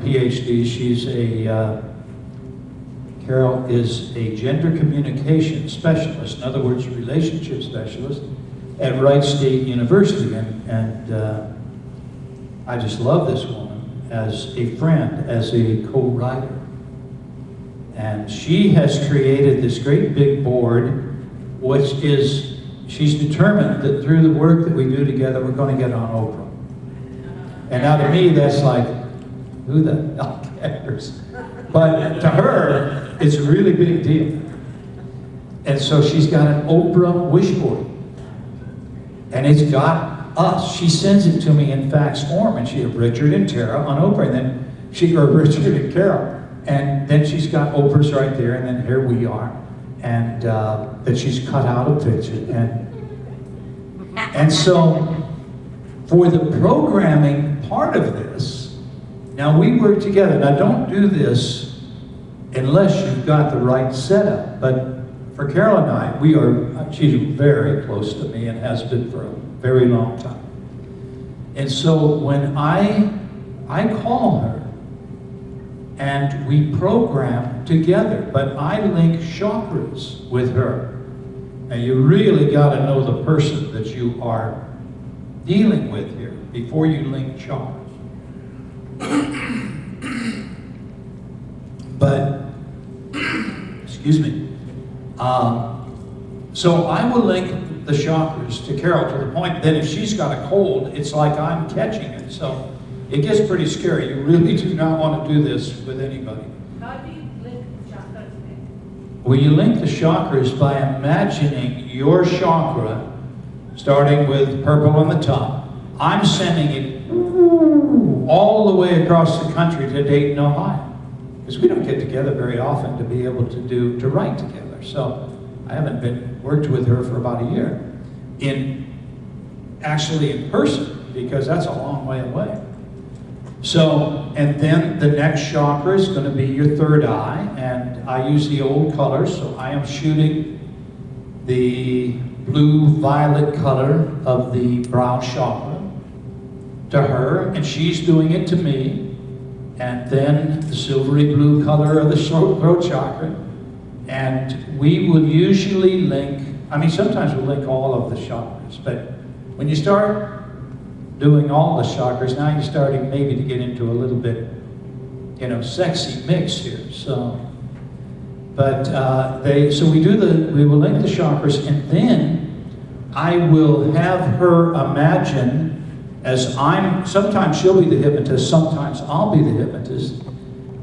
PhD. She's Carol is a gender communication specialist, in other words, relationship specialist at Wright State University. And I just love this woman as a friend, as a co-writer. And she has created this great big board, which is, she's determined that through the work that we do together, we're going to get on Oprah. And now to me, that's like, who the hell cares? But to her, it's a really big deal. And so she's got an Oprah wish board. And it's got us. She sends it to me in fax form, and she has Richard and Tara on Oprah, and then Richard and Carol. And then she's got Oprah's right there, and then here we are. And that she's cut out a picture. And so, for the programming part of this, now we work together. Now don't do this unless you've got the right setup. But for Carol and I, she's very close to me and has been for a very long time. And so when I call her and we program together, but I link chakras with her. Now you really got to know the person that you are dealing with here before you link chakras. But, excuse me. So I will link the chakras to Carol to the point that if she's got a cold, it's like I'm catching it. So it gets pretty scary. You really do not want to do this with anybody. How do you link chakras? Well, you link the chakras by imagining your chakra, starting with purple on the top. I'm sending it all the way across the country to Dayton, Ohio. Because we don't get together very often to be able to write together. So I haven't worked with her for about a year. Actually in person, because that's a long way away. So, and then the next chakra is going to be your third eye, and I use the old colors, so I am shooting the blue-violet color of the brown chakra to her, and she's doing it to me, and then the silvery blue color of the throat chakra, and we will usually link, sometimes we'll link all of the chakras, but when you start doing all the chakras, now you're starting maybe to get into a little bit, sexy mix here. So, but so we will link the chakras, and then I will have her imagine, sometimes she'll be the hypnotist, sometimes I'll be the hypnotist,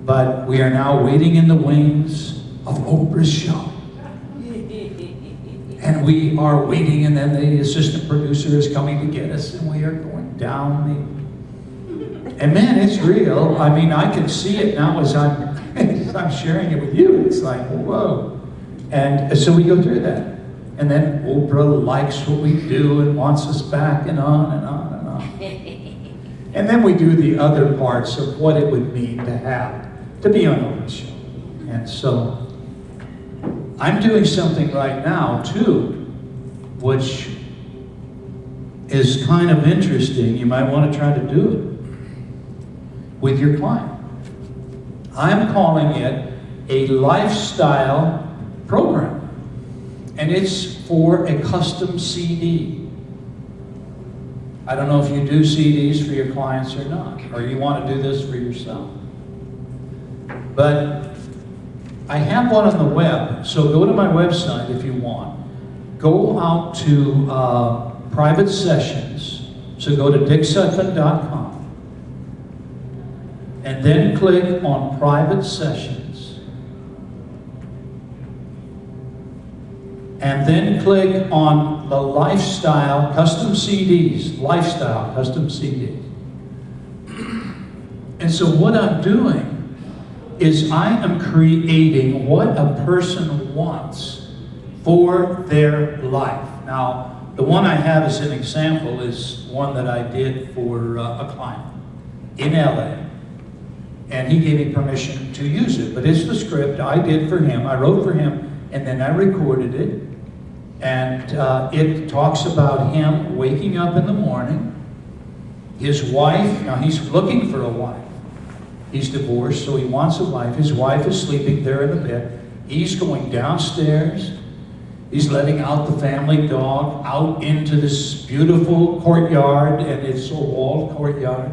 but we are now waiting in the wings of Oprah's show. And we are waiting, and then the assistant producer is coming to get us, and we are going down and man, it's real. I can see it now as I'm sharing it with you. It's like, whoa. And so we go through that. And then Oprah likes what we do and wants us back, and on and on and on. And then we do the other parts of what it would mean to be on Oprah's show. And so I'm doing something right now, too, which is kind of interesting. You might want to try to do it with your client. I'm calling it a lifestyle program, and it's for a custom CD. I don't know if you do CDs for your clients or not, or you want to do this for yourself. But I have one on the web, so go to my website if you want. Go out to private sessions, so go to dicksutphen.com, and then click on private sessions, and then click on the lifestyle custom CDs, lifestyle custom CDs. And so what I'm doing is I am creating what a person wants for their life. Now, the one I have as an example is one that I did for a client in LA. And he gave me permission to use it. But it's the script I did for him. I wrote for him, and then I recorded it. And it talks about him waking up in the morning, his wife, now he's looking for a wife. He's divorced, so he wants a wife. His wife is sleeping there in the bed. He's going downstairs. He's letting out the family dog out into this beautiful courtyard, and it's a walled courtyard.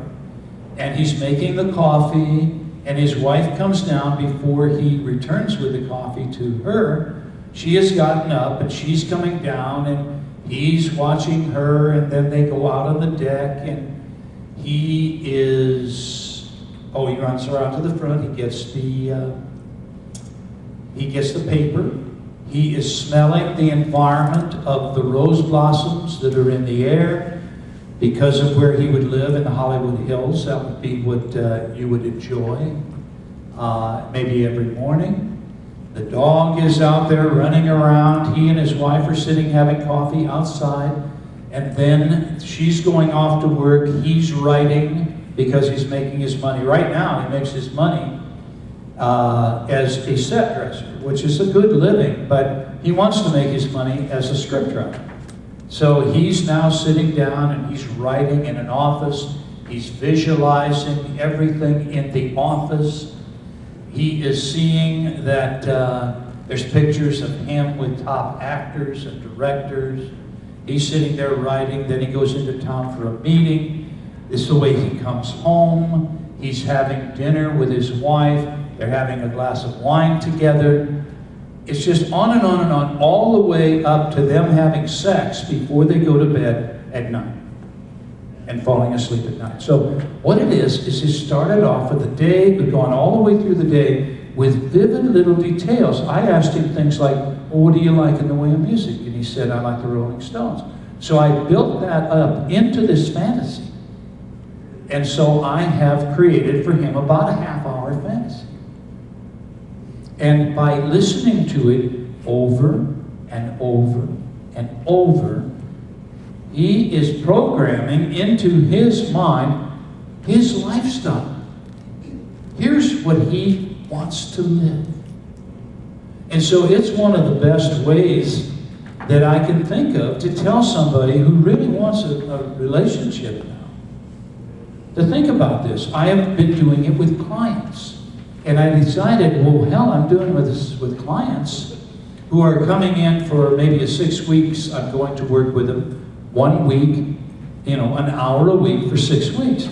And he's making the coffee, and his wife comes down before he returns with the coffee to her. She has gotten up, and she's coming down, and he's watching her, and then they go out on the deck, and he runs around to the front. He gets the paper. He is smelling the environment of the rose blossoms that are in the air because of where he would live in the Hollywood Hills. That would be what you would enjoy maybe every morning. The dog is out there running around. He and his wife are sitting having coffee outside. And then she's going off to work. He's writing because he's making his money. Right now, he makes his money as a set dresser, which is a good living, but he wants to make his money as a scriptwriter. So he's now sitting down and he's writing in an office. He's visualizing everything in the office. He is seeing that there's pictures of him with top actors and directors. He's sitting there writing, then he goes into town for a meeting. This is the way he comes home. He's having dinner with his wife. They're having a glass of wine together. It's just on and on and on, all the way up to them having sex before they go to bed at night and falling asleep at night. So what it is he started off with the day, but going all the way through the day with vivid little details. I asked him things like, well, what do you like in the way of music? And he said, I like the Rolling Stones. So I built that up into this fantasy. And so I have created for him about a half-hour fantasy. And by listening to it over and over and over, he is programming into his mind his lifestyle. Here's what he wants to live. And so it's one of the best ways that I can think of to tell somebody who really wants a relationship now to think about this. I have been doing it with clients. And I decided, well, hell, I'm doing this with clients who are coming in for maybe 6 weeks. I'm going to work with them 1 week, an hour a week for 6 weeks.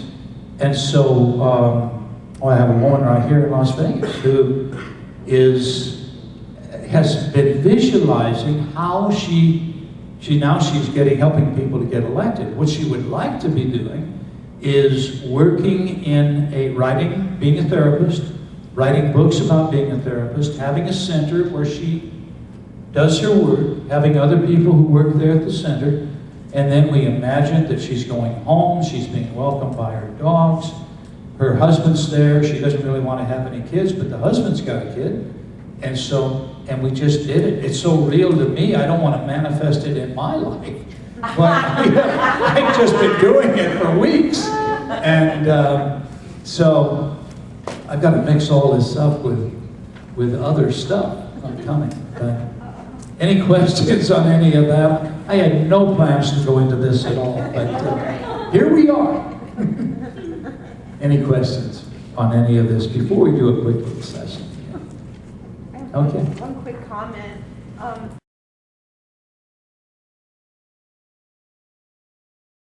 And so I have a woman right here in Las Vegas who has been visualizing how she's helping people to get elected. What she would like to be doing is working in writing, being a therapist, writing books about being a therapist, having a center where she does her work, having other people who work there at the center, and then we imagine that she's going home, she's being welcomed by her dogs, her husband's there, she doesn't really want to have any kids, but the husband's got a kid, and we just did it. It's so real to me, I don't want to manifest it in my life, but I've just been doing it for weeks, and so I've got to mix all this up with other stuff coming. Any questions on any of that? I had no plans to go into this at all, but here we are. Any questions on any of this before we do a quick little session? I have Okay. one quick comment.